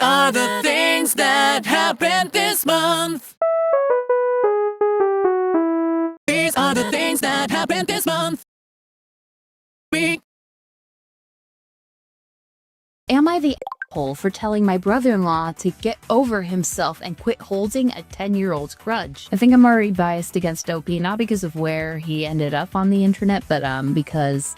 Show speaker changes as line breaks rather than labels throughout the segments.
are the things that happened this month. These are the things that happened this month.
Am I the asshole for telling my brother-in-law to get over himself and quit holding a 10-year-old grudge? I think I'm already biased against OP, not because of where he ended up on the internet, but because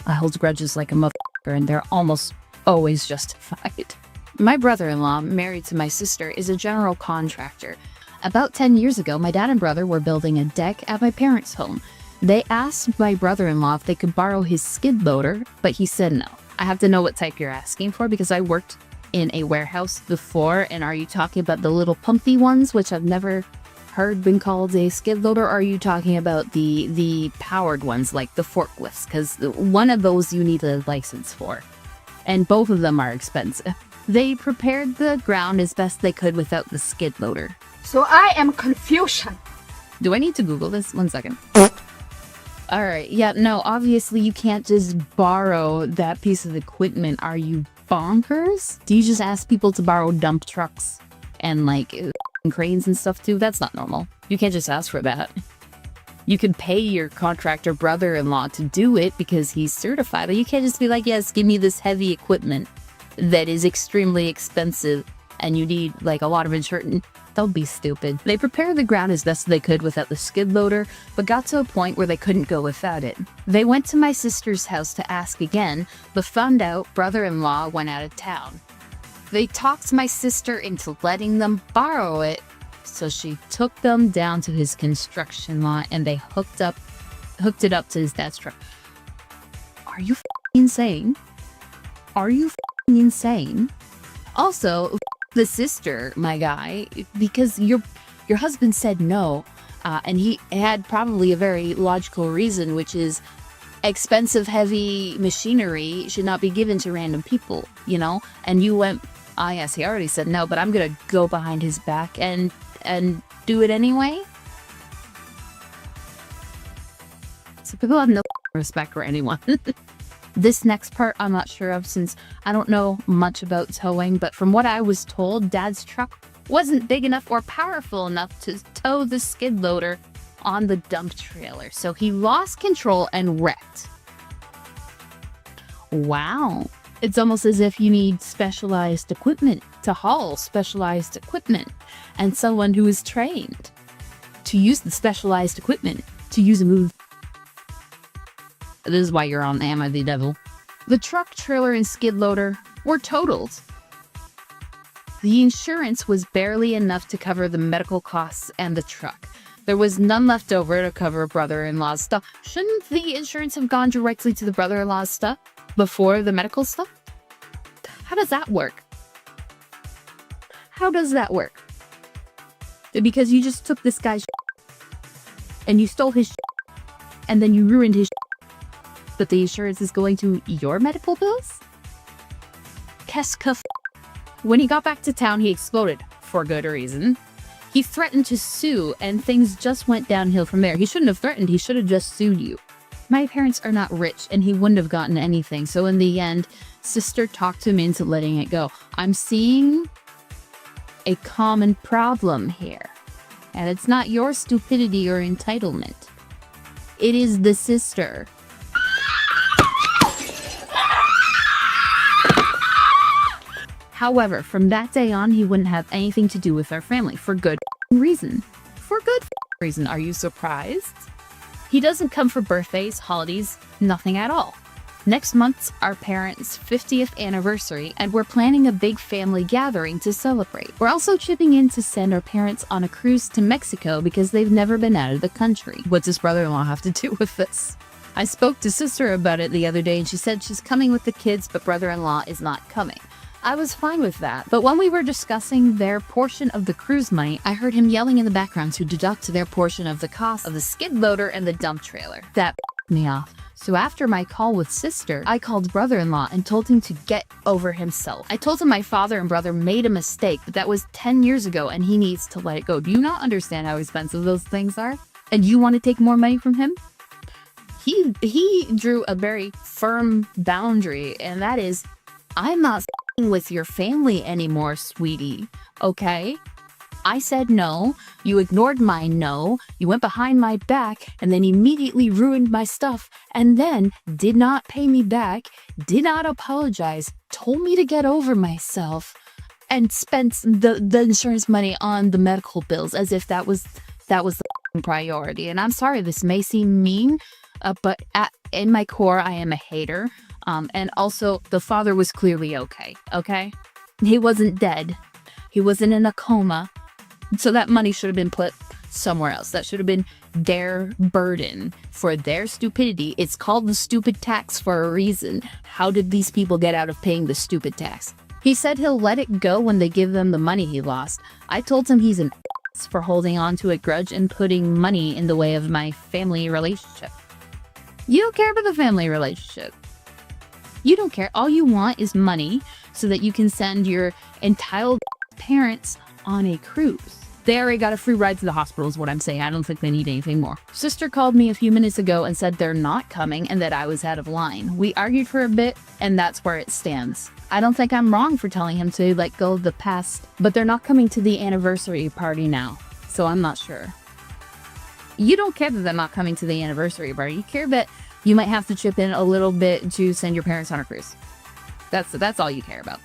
I hold grudges like a motherfucker and they're almost always justified. My brother-in-law, married to my sister, is a general contractor. About 10 years ago, my dad and brother were building a deck at my parents' home. They asked my brother-in-law if they could borrow his skid loader, but he said no. I have to know what type you're asking for because I worked in a warehouse before, and are you talking about the little pumpy ones, which I've never heard been called a skid loader, or are you talking about the powered ones like the forklifts? Because one of those you need a license for, and both of them are expensive. They prepared the ground as best they could without the skid loader.
So I am confusion.
Do I need to Google this? 1 second. Alright, yeah, no, obviously you can't just borrow that piece of equipment. Are you bonkers? Do you just ask people to borrow dump trucks and like cranes and stuff too? That's not normal. You can't just ask for that. You can pay your contractor brother-in-law to do it because he's certified, but you can't just be like, yes, give me this heavy equipment that is extremely expensive and you need like a lot of insurance. Don't be stupid. They prepared the ground as best they could without the skid loader, but got to a point where they couldn't go without it. They went to my sister's house to ask again, but found out brother-in-law went out of town. They talked my sister into letting them borrow it, so she took them down to his construction lot and they hooked it up to his dad's truck. Are you f***ing insane? Are you f***ing insane? Also, the sister, my guy, because your husband said no, and he had probably a very logical reason, which is expensive, heavy machinery should not be given to random people, you know? And you went, yes, he already said no, but I'm gonna go behind his back and do it anyway? So people have no respect for anyone. This next part I'm not sure of since I don't know much about towing, but from what I was told, Dad's truck wasn't big enough or powerful enough to tow the skid loader on the dump trailer, so he lost control and wrecked. Wow. It's almost as if you need specialized equipment to haul specialized equipment and someone who is trained to use the specialized equipment to use a move. This is why you're on Am I the Devil. The truck, trailer, and skid loader were totaled. The insurance was barely enough to cover the medical costs and the truck. There was none left over to cover brother-in-law's stuff. Shouldn't the insurance have gone directly to the brother-in-law's stuff before the medical stuff? How does that work? How does that work? Because you just took this guy's and you stole his and then you ruined his but the insurance is going to your medical bills? Keska. When he got back to town, he exploded, for good reason. He threatened to sue, and things just went downhill from there. He shouldn't have threatened, he should have just sued you. My parents are not rich, and he wouldn't have gotten anything, so in the end, sister talked him into letting it go. I'm seeing a common problem here, and it's not your stupidity or entitlement. It is the sister. However, from that day on, he wouldn't have anything to do with our family, for good reason. For good reason, are you surprised? He doesn't come for birthdays, holidays, nothing at all. Next month's our parents' 50th anniversary, and we're planning a big family gathering to celebrate. We're also chipping in to send our parents on a cruise to Mexico because they've never been out of the country. What does brother-in-law have to do with this? I spoke to sister about it the other day, and she said she's coming with the kids, but brother-in-law is not coming. I was fine with that, but when we were discussing their portion of the cruise money, I heard him yelling in the background to deduct their portion of the cost of the skid loader and the dump trailer. That me off. So after my call with sister, I called brother-in-law and told him to get over himself. I told him my father and brother made a mistake, but that was 10 years ago and he needs to let it go. Do you not understand how expensive those things are? And you want to take more money from him? He drew a very firm boundary, and that is, I'm not with your family anymore, sweetie. Okay? I said no, you ignored my no, you went behind my back, and then immediately ruined my stuff, and then did not pay me back, did not apologize, told me to get over myself, and spent the insurance money on the medical bills as if that was the priority. And I'm sorry, this may seem mean, but in my core, I am a hater. And also, the father was clearly okay? He wasn't dead. He wasn't in a coma. So that money should have been put somewhere else. That should have been their burden for their stupidity. It's called the stupid tax for a reason. How did these people get out of paying the stupid tax? He said he'll let it go when they give them the money he lost. I told him he's an ass for holding on to a grudge and putting money in the way of my family relationship. You don't care about the family relationship. You don't care. All you want is money so that you can send your entitled parents on a cruise. They already got a free ride to the hospital is what I'm saying. I don't think they need anything more. Sister called me a few minutes ago and said they're not coming and that I was out of line. We argued for a bit and that's where it stands. I don't think I'm wrong for telling him to let go of the past, but they're not coming to the anniversary party now, so I'm not sure. You don't care that they're not coming to the anniversary party. You care that you might have to chip in a little bit to send your parents on a cruise. That's all you care about.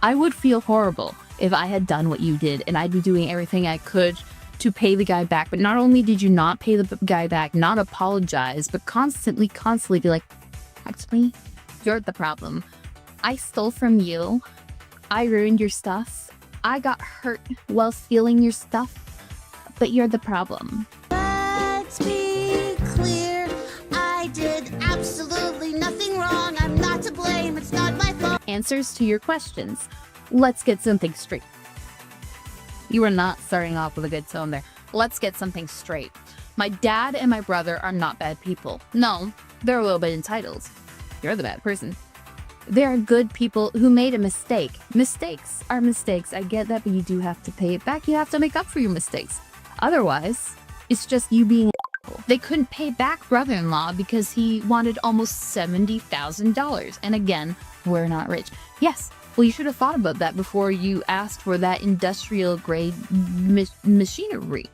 I would feel horrible if I had done what you did, and I'd be doing everything I could to pay the guy back. But not only did you not pay the guy back, not apologize, but constantly be like, actually, you're the problem. I stole from you. I ruined your stuff. I got hurt while stealing your stuff, but you're the problem.
Let's be clear. I did absolutely nothing wrong. I'm not to blame. It's not my fault.
Answers to your questions. Let's get something straight. You are not starting off with a good tone there. Let's get something straight. My dad and my brother are not bad people. No, they're a little bit entitled. You're the bad person. They are good people who made a mistake. Mistakes are mistakes. I get that, but you do have to pay it back. You have to make up for your mistakes. Otherwise, it's just you being an asshole. They couldn't pay back brother-in-law because he wanted almost $70,000. And again, we're not rich. Yes, well, you should have thought about that before you asked for that industrial-grade machinery.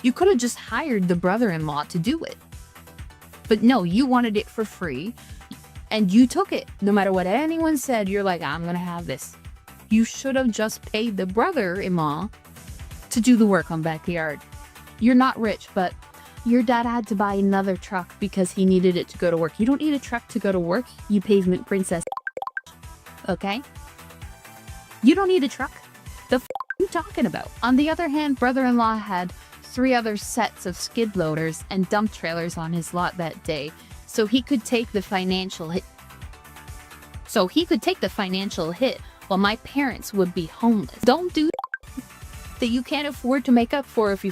You could have just hired the brother-in-law to do it. But no, you wanted it for free. And you took it. No matter what anyone said, you're like, I'm gonna have this. You should have just paid the brother-in-law to do the work on backyard. You're not rich, but your dad had to buy another truck because he needed it to go to work. You don't need a truck to go to work, you pavement princess. Okay? You don't need a truck. The f are you talking about? On the other hand, brother-in-law had 3 other sets of skid loaders and dump trailers on his lot that day. So he could take the financial hit. While my parents would be homeless. Don't do that you can't afford to make up for if you.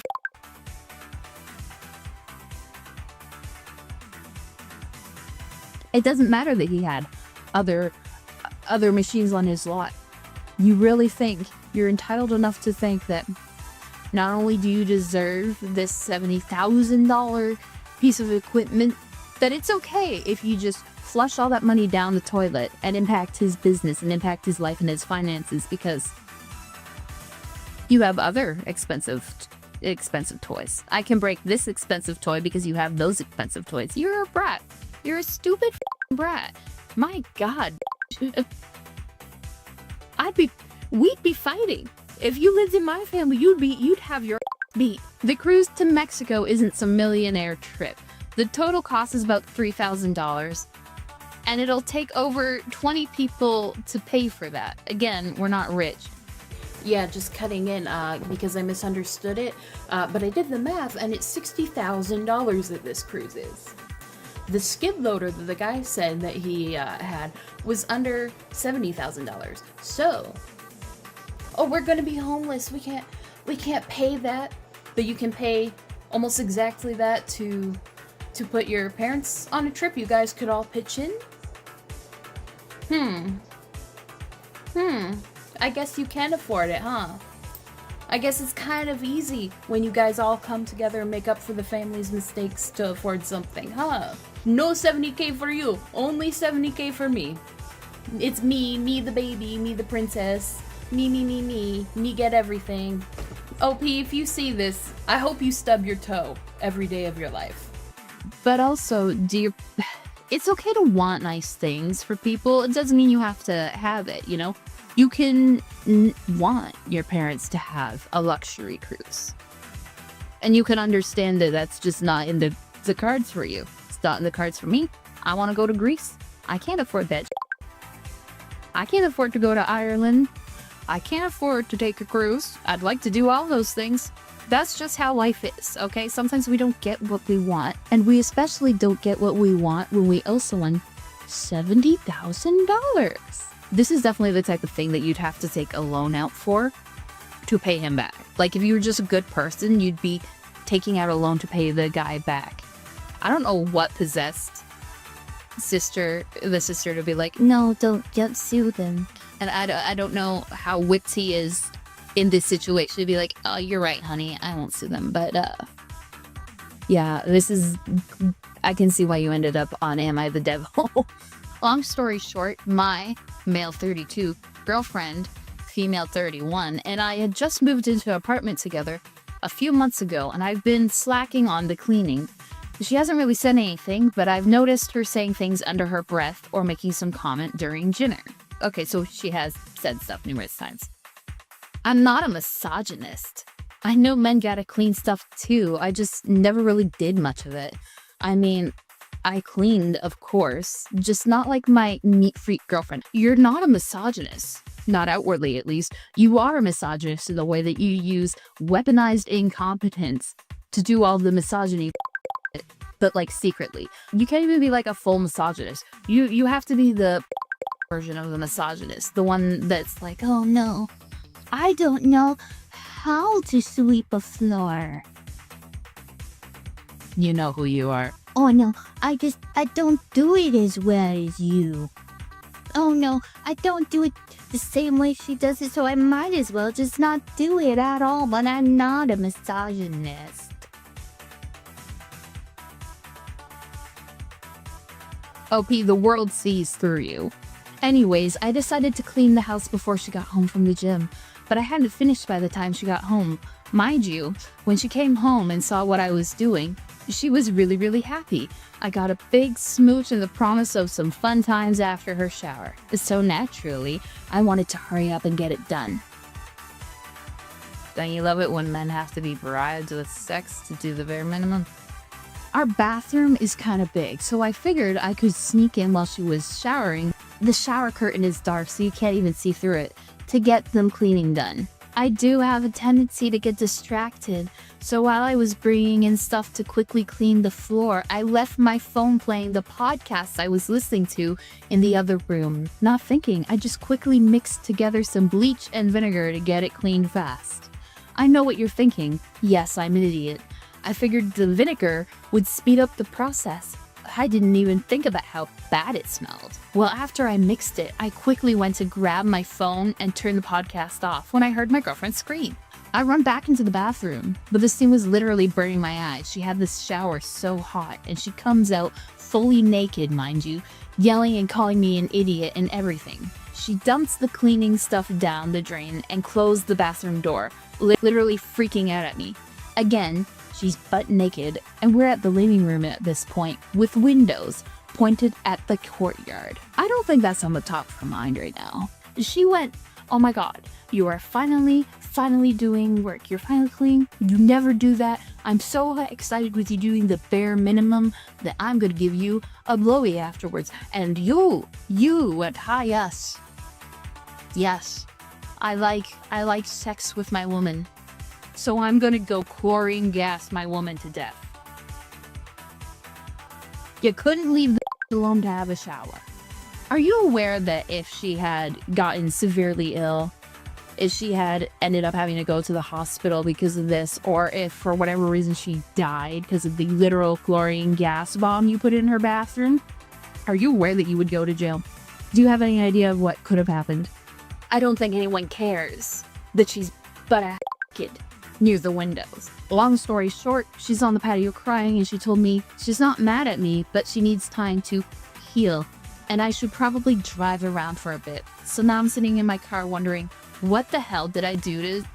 It doesn't matter that he had other machines on his lot. You really think you're entitled enough to think that not only do you deserve this $70,000 piece of equipment, that it's okay if you just flush all that money down the toilet and impact his business and impact his life and his finances because you have other expensive toys. I can break this expensive toy because you have those expensive toys. You're a brat. You're a stupid brat. My God. We'd be fighting. If you lived in my family, you'd have your beat. The cruise to Mexico isn't some millionaire trip. The total cost is about $3,000, and it'll take over 20 people to pay for that. Again, we're not rich. Yeah, just cutting in because I misunderstood it, but I did the math, and it's $60,000 that this cruise is. The skid loader that the guy said that he had was under $70,000. So, we're gonna be homeless. We can't pay that, but you can pay almost exactly that to put your parents on a trip. You guys could all pitch in. I guess you can afford it, huh? I guess it's kind of easy when you guys all come together and make up for the family's mistakes to afford something, huh? No $70K for you, only $70K for me. It's me the baby, me the princess, me get everything. OP, if you see this, I hope you stub your toe every day of your life. But also, it's okay to want nice things for people. It doesn't mean you have to have it, you know? You can want your parents to have a luxury cruise. And you can understand that that's just not in the cards for you. It's not in the cards for me. I want to go to Greece. I can't afford that. I can't afford to go to Ireland. I can't afford to take a cruise. I'd like to do all those things. That's just how life is, okay? Sometimes we don't get what we want, and we especially don't get what we want when we owe someone $70,000. This is definitely the type of thing that you'd have to take a loan out for to pay him back. Like, if you were just a good person, you'd be taking out a loan to pay the guy back. I don't know what possessed the sister to be like, no, don't sue them. And I don't know how Wits he is in this situation to be like, oh, you're right, honey, I won't sue them. But yeah, I can see why you ended up on Am I the Devil? Long story short, my male 32 girlfriend, female 31, and I had just moved into an apartment together a few months ago, and I've been slacking on the cleaning. She hasn't really said anything, but I've noticed her saying things under her breath or making some comment during dinner. Okay, so she has said stuff numerous times. I'm not a misogynist. I know men gotta clean stuff too. I just never really did much of it. I mean, I cleaned, of course, just not like my neat freak girlfriend. You're not a misogynist. Not outwardly, at least. You are a misogynist in the way that you use weaponized incompetence to do all the misogyny, but like secretly. You can't even be like a full misogynist. You have to be the version of the misogynist. The one that's like, oh no,
I don't know how to sweep a floor.
You know who you are.
Oh no, I don't do it as well as you. Oh no, I don't do it the same way she does it, so I might as well just not do it at all, but I'm not a misogynist.
OP, the world sees through you. Anyways, I decided to clean the house before she got home from the gym, but I hadn't finished by the time she got home. Mind you, when she came home and saw what I was doing, she was really, really happy. I got a big smooch and the promise of some fun times after her shower. So naturally, I wanted to hurry up and get it done. Don't you love it when men have to be bribed with sex to do the bare minimum? Our bathroom is kind of big, so I figured I could sneak in while she was showering. The shower curtain is dark, so you can't even see through it, to get them cleaning done. I do have a tendency to get distracted, so while I was bringing in stuff to quickly clean the floor, I left my phone playing the podcast I was listening to in the other room. Not thinking, I just quickly mixed together some bleach and vinegar to get it cleaned fast. I know what you're thinking. Yes, I'm an idiot. I figured the vinegar would speed up the process. I didn't even think about how bad it smelled. Well, after I mixed it, I quickly went to grab my phone and turn the podcast off when I heard my girlfriend scream. I run back into the bathroom, but the steam was literally burning my eyes. She had this shower so hot, and she comes out fully naked, mind you, yelling and calling me an idiot and everything. She dumps the cleaning stuff down the drain and closed the bathroom door, literally freaking out at me. Again, she's butt naked, and we're at the living room at this point, with windows pointed at the courtyard. I don't think that's on the top of her mind right now. She went, oh my god, you are finally doing work. You're finally clean. You never do that. I'm so excited with you doing the bare minimum that I'm gonna give you a blowy afterwards. And you went, hi, yes. Yes, I like sex with my woman. So I'm gonna go chlorine gas my woman to death. You couldn't leave the alone to have a shower. Are you aware that if she had gotten severely ill, if she had ended up having to go to the hospital because of this, or if for whatever reason she died because of the literal chlorine gas bomb you put in her bathroom, are you aware that you would go to jail? Do you have any idea of what could have happened? I don't think anyone cares that she's butt naked near the windows. Long story short, she's on the patio crying, and she told me she's not mad at me, but she needs time to heal and I should probably drive around for a bit. So now I'm sitting in my car wondering, what the hell did I do to...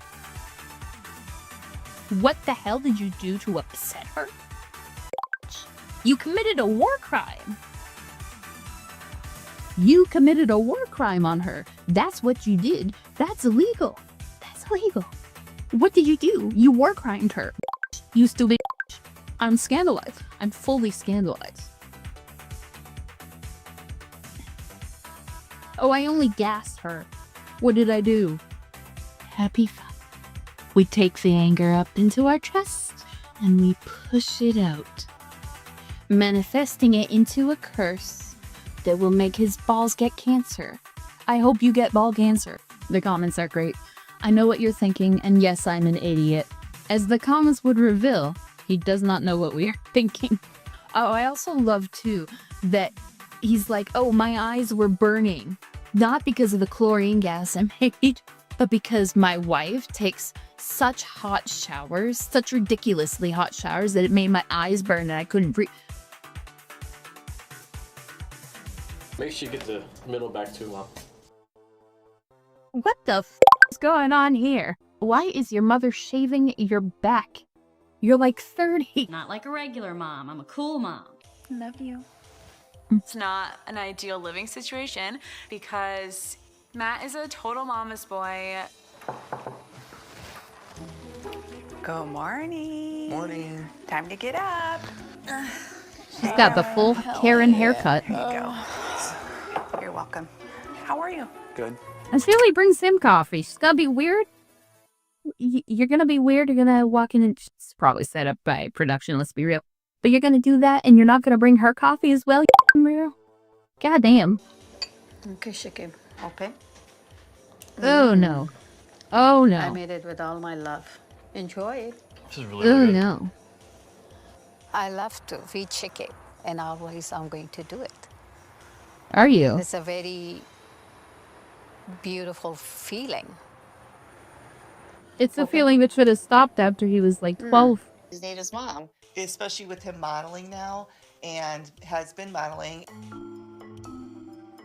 What the hell did you do to upset her? You committed a war crime. You committed a war crime on her. That's what you did. That's illegal. That's illegal. What did you do? You war crimed her. You stupid. I'm scandalized. I'm fully scandalized. Oh, I only gassed her. What did I do? Happy fun. We take the anger up into our chest and we push it out, manifesting it into a curse that will make his balls get cancer. I hope you get ball cancer. The comments are great. I know what you're thinking, and yes, I'm an idiot. As the comments would reveal, he does not know what we are thinking. Oh, I also love, too, that he's like, oh, my eyes were burning. Not because of the chlorine gas I made, but because my wife takes such hot showers, such ridiculously hot showers, that it made my eyes burn and I couldn't breathe.
Make sure you get the middle back too, Mom.
What the f is going on here? Why is your mother shaving your back? You're like 30.
Not like a regular mom. I'm a cool mom.
Love you. It's not an ideal living situation because Matt is a total mama's boy. Good morning.
Morning.
Time to get up.
She's got the full Karen haircut.
Here you go. You're welcome. How are you?
Good.
And she only brings him coffee. She's gonna be weird. You're gonna be weird. You're gonna walk in and it's probably set up by production, let's be real. But you're gonna do that and you're not gonna bring her coffee as well, you God damn.
Okay, Shiki. Open.
Oh no. Oh
I
no.
made it with all my love. Enjoy it.
This is really,
Oh
really good.
no.
I love to feed chicken, and always I'm going to do it.
Are you?
It's a very beautiful feeling.
It's a feeling that should have stopped after he was like 12.
His name is Mom, especially with him modeling now and has been modeling.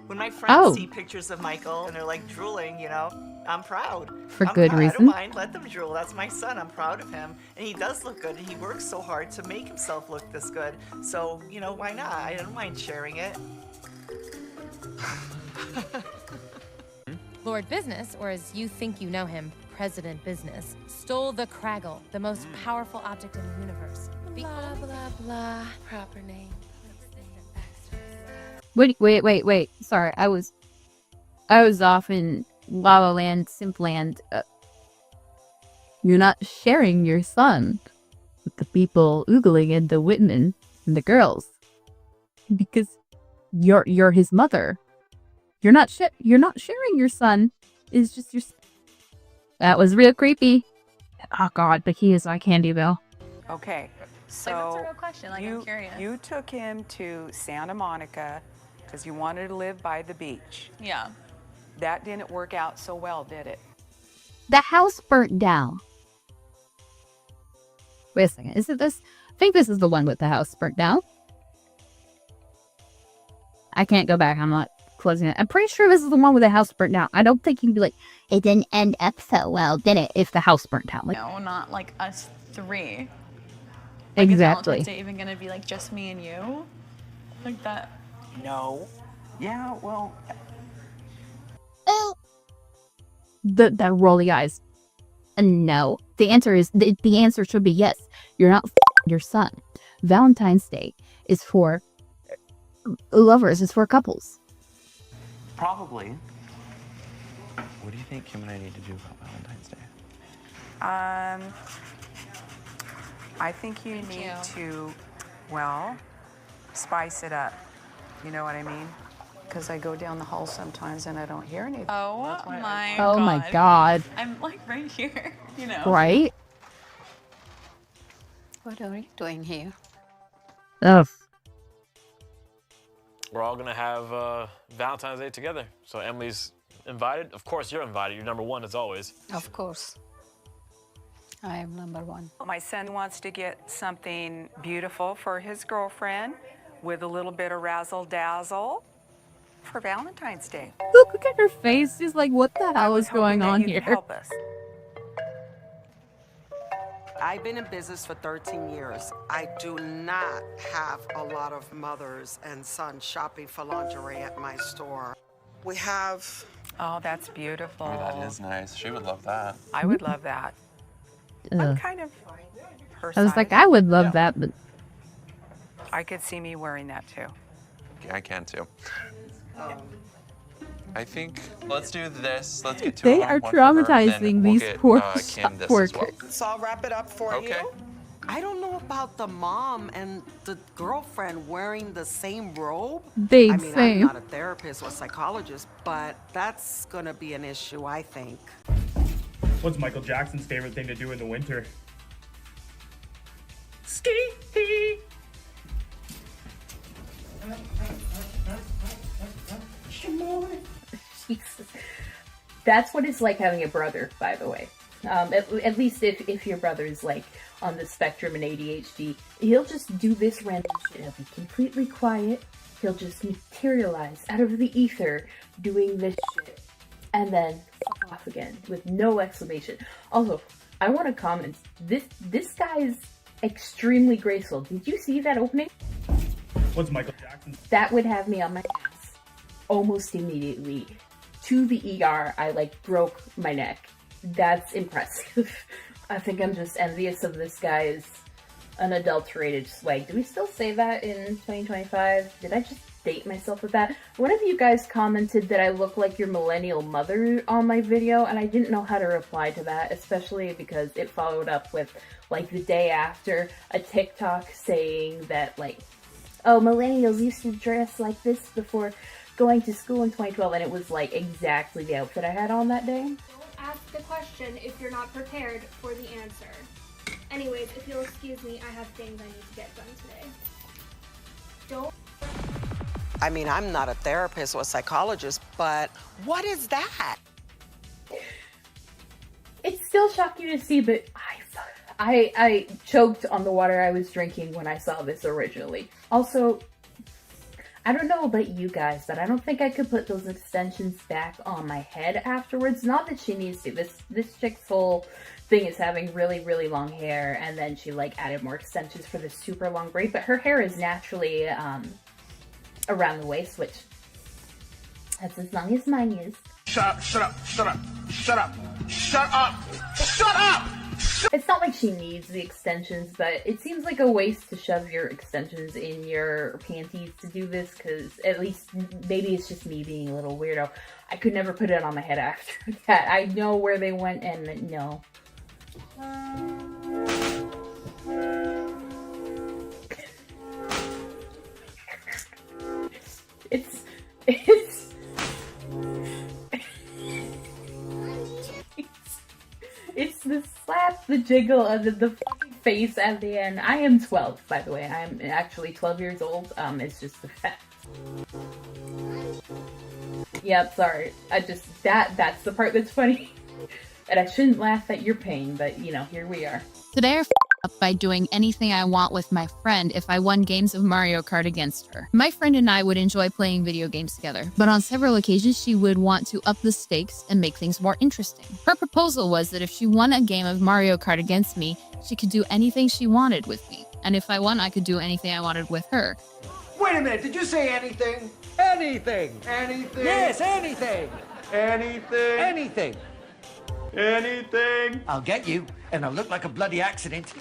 When my friends see pictures of Michael and they're like drooling, you know, I'm proud.
For
I'm
good
proud. I
reason.
don't mind. Let them drool. That's my son. I'm proud of him. And he does look good. And he works so hard to make himself look this good. So, you know, why not? I don't mind sharing it.
Lord Business, or as you think you know him, President Business, stole the Craggle, the most powerful object in the universe. Blah, blah, blah. Proper name.
Wait. Sorry, I was off in La La Land, Simpland. You're not sharing your son with the people oogling and the Whitman and the girls because you're his mother. You're not sharing your son. It's just your. That was real creepy. Oh God, but he is eye candy, Bill.
Okay, so
Like, what's the real question? Like, I'm curious.
you took him to Santa Monica because you wanted to live by the beach.
Yeah.
That didn't work out so well, did it?
The house burnt down. Wait a second. Is it this? I think this is the one with the house burnt down. I can't go back. I'm not closing it. I'm pretty sure this is the one with the house burnt down. I don't think you'd be like, it didn't end up so well, did it? If the house burnt down. Like,
No, not like us three.
exactly.
Is it even gonna be like just me and you? Like that?
No.
Yeah, well,
That rolly eyes. No. The answer is the answer should be yes. You're not your son. Valentine's Day is for lovers. It's for couples.
Probably. What do you think Kim and I need to do about Valentine's Day?
I think you need to, well, spice it up. You know what I mean?
Because I go down the hall sometimes and I don't hear anything.
Oh my
Oh
god.
my God.
I'm like right here, you know.
Right?
What are you doing here?
Ugh.
We're all gonna have Valentine's Day together. So Emily's invited. Of course, you're invited. You're number one as always.
Of course. I am number one.
My son wants to get something beautiful for his girlfriend with a little bit of razzle dazzle. for Valentine's Day.
Look at her face. She's like, what the hell is going on here?
Help us.
I've been in business for 13 years. I do not have a lot of mothers and sons shopping for lingerie at my store. We have...
Oh, that's beautiful.
Oh, that is nice. She would love that.
I would love that. I'm kind of her
I was like,
size.
I would love that, but
I could see me wearing that too.
Yeah, I can too. I think let's do this. Let's get to
they
it.
are
One for her, then
traumatizing
we'll
these
get,
poor
Kim this as
workers.
well.
So I'll wrap it up for
Okay.
you. I don't know about the mom and the girlfriend wearing the same robe.
They
I mean,
same.
I'm not a therapist or psychologist, but that's gonna be an issue, I think.
What's Michael Jackson's favorite thing to do in the winter? Ski!
Jesus. That's what it's like having a brother, by the way. At least if your brother's like on the spectrum and ADHD, he'll just do this random shit. He'll be completely quiet. He'll just materialize out of the ether doing this shit. And then fuck off again with no explanation. Also, I want to comment. This guy's extremely graceful. Did you see that opening?
What's Michael Jackson?
That would have me on my ass almost immediately. To the ER, I like broke my neck. That's impressive. I think I'm just envious of this guy's unadulterated swag. Do we still say that in 2025? Did I just date myself with that? One of you guys commented that I look like your millennial mother on my video, and I didn't know how to reply to that, especially because it followed up with, like, the day after a TikTok saying that, like, oh, millennials used to dress like this before going to school in 2012, and it was, like, exactly the outfit I had on that day.
Ask the question if you're not prepared for the answer. Anyways, if you'll excuse me, I have things I need to get done today. Don't.
I mean, I'm not a therapist or psychologist, but what is that?
It's still shocking to see, but I choked on the water I was drinking when I saw this originally. Also, I don't know about you guys, but I don't think I could put those extensions back on my head afterwards. Not that she needs to. This chick's whole thing is having really, really long hair, and then she like added more extensions for this super long braid, but her hair is naturally around the waist, which that's as long as mine is.
Shut up, shut up, shut up, shut up, shut up, shut up!
It's not like she needs the extensions, but it seems like a waste to shove your extensions in your panties to do this, because at least maybe it's just me being a little weirdo. I could never put it on my head after that. I know where they went, and no. It's the slap, the jiggle, and the fucking face at the end. I am 12, by the way. I am actually 12 years old. It's just a fact. Yep, sorry. That's the part that's funny. And I shouldn't laugh at your pain, but, you know, here we are.
Today I f***ed up by doing anything I want with my friend if I won games of Mario Kart against her. My friend and I would enjoy playing video games together, but on several occasions she would want to up the stakes and make things more interesting. Her proposal was that if she won a game of Mario Kart against me, she could do anything she wanted with me, and if I won, I could do anything I wanted with her.
Wait a minute, did you say anything? Anything. Anything. Yes, anything. Anything. Anything. Anything. I'll get you, and I'll look like a bloody accident.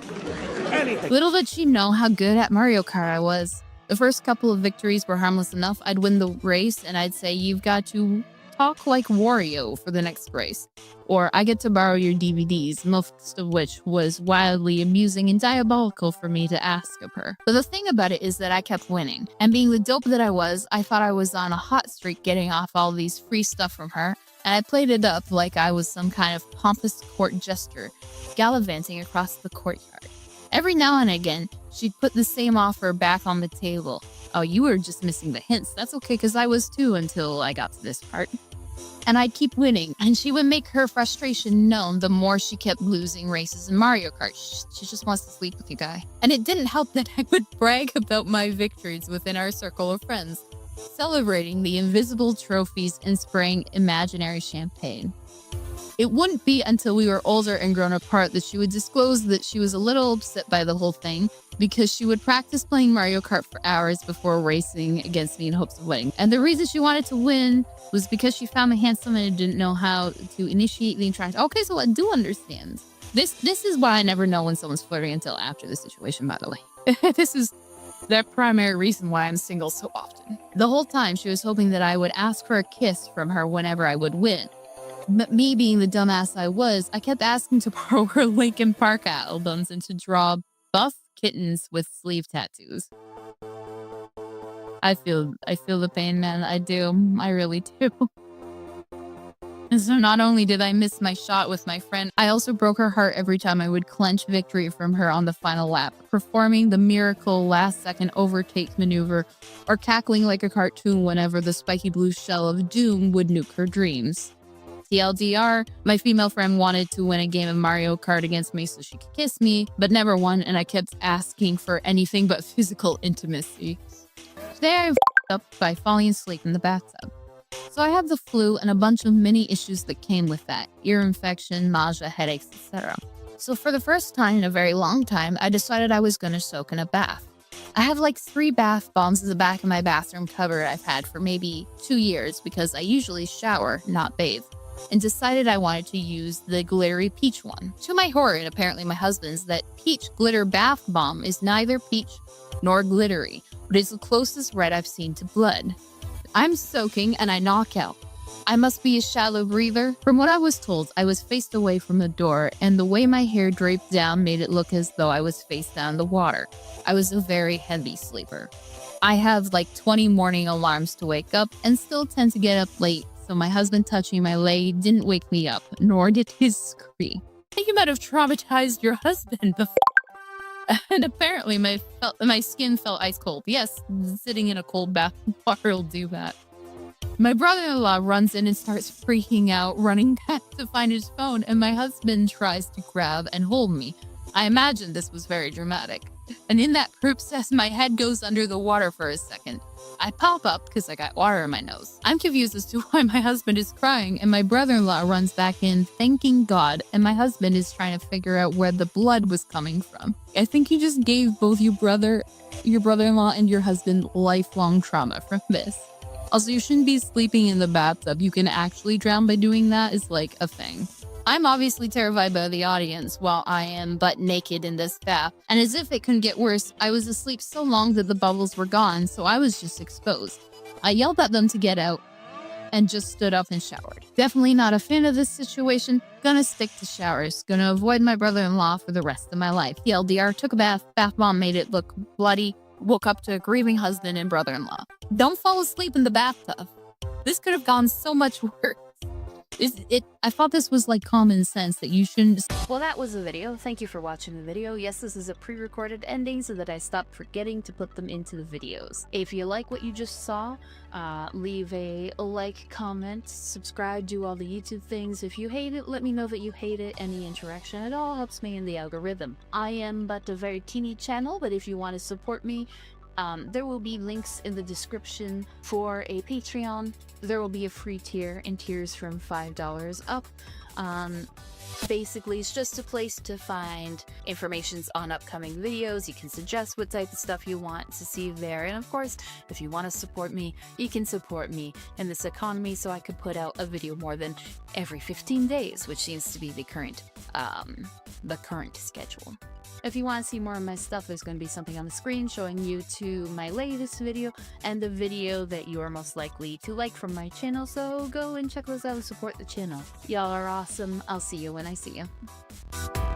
Anything.
Little did she know how good at Mario Kart I was. The first couple of victories were harmless enough. I'd win the race, and I'd say, you've got to talk like Wario for the next race. Or, I get to borrow your DVDs, most of which was wildly amusing and diabolical for me to ask of her. But the thing about it is that I kept winning. And being the dope that I was, I thought I was on a hot streak getting off all these free stuff from her, and I played it up like I was some kind of pompous court jester, gallivanting across the courtyard. Every now and again, she'd put the same offer back on the table. Oh, you were just missing the hints. That's okay, because I was too until I got to this part. And I'd keep winning, and she would make her frustration known the more she kept losing races in Mario Kart. She just wants to sleep with you, guy. And it didn't help that I would brag about my victories within our circle of friends. celebrating the invisible trophies and spraying imaginary champagne. It wouldn't be until we were older and grown apart that she would disclose that she was a little upset by the whole thing because she would practice playing Mario Kart for hours before racing against me in hopes of winning. And the reason she wanted to win was because she found me handsome and didn't know how to initiate the interaction. Okay, so I do understand. This is why I never know when someone's flirting until after the situation, by the way. This is the primary reason why I'm single so often. The whole time she was hoping that I would ask for a kiss from her whenever I would win. But me being the dumbass I was, I kept asking to borrow her Linkin Park albums and to draw buff kittens with sleeve tattoos. I feel the pain, man. I do. I really do. And so not only did I miss my shot with my friend, I also broke her heart every time I would clench victory from her on the final lap, performing the miracle last-second overtake maneuver or cackling like a cartoon whenever the spiky blue shell of doom would nuke her dreams. TLDR, my female friend wanted to win a game of Mario Kart against me so she could kiss me, but never won, and I kept asking for anything but physical intimacy. Today I f***ed up by falling asleep in the bathtub. So I have the flu and a bunch of mini issues that came with that, ear infection, nausea, headaches, etc. So for the first time in a very long time, I decided I was going to soak in a bath. I have like 3 bath bombs in the back of my bathroom cupboard I've had for maybe 2 years because I usually shower, not bathe, and decided I wanted to use the glittery peach one. To my horror, and apparently my husband's, that peach glitter bath bomb is neither peach nor glittery, but is the closest red I've seen to blood. I'm soaking and I knock out. I must be a shallow breather. From what I was told, I was faced away from the door, and the way my hair draped down made it look as though I was face down in the water. I was a very heavy sleeper. I have like 20 morning alarms to wake up and still tend to get up late, so my husband touching my leg didn't wake me up, nor did his scream. I think you might have traumatized your husband before. And apparently my skin felt ice cold. Yes, sitting in a cold bath water will do that. My brother-in-law runs in and starts freaking out, running back to find his phone, and my husband tries to grab and hold me. I imagine this was very dramatic. And in that process, my head goes under the water for a second. I pop up because I got water in my nose. I'm confused as to why my husband is crying, and my brother-in-law runs back in, thanking God, and my husband is trying to figure out where the blood was coming from. I think you just gave both your brother-in-law and your husband lifelong trauma from this. Also, you shouldn't be sleeping in the bathtub. You can actually drown by doing that is like a thing. I'm obviously terrified by the audience while I am butt naked in this bath, and as if it couldn't get worse, I was asleep so long that the bubbles were gone, so I was just exposed. I yelled at them to get out and just stood up and showered. Definitely not a fan of this situation. Gonna stick to showers. Gonna avoid my brother-in-law for the rest of my life. TLDR, took a bath bomb made it look bloody, woke up to a grieving husband and brother-in-law. Don't fall asleep in the bathtub. This could have gone so much worse. I thought this was like common sense that you shouldn't just...
Well, that was the video. Thank you for watching the video. Yes, this is a pre-recorded ending so that I stopped forgetting to put them into the videos. If you like what you just saw, leave a like, comment, subscribe, do all the YouTube things. If you hate it, let me know that you hate it. Any interaction at all helps me in the algorithm. I am but a very teeny channel, but if you want to support me, there will be links in the description for a Patreon. There will be a free tier and tiers from $5 up. Basically, it's just a place to find information on upcoming videos. You can suggest what type of stuff you want to see there. And of course, if you want to support me, you can support me in this economy so I could put out a video more than every 15 days, which seems to be the current schedule. If you want to see more of my stuff, there's going to be something on the screen showing you to my latest video and the video that you are most likely to like from my channel, so go and check those out and support the channel. Y'all are awesome. I'll see you when I see you.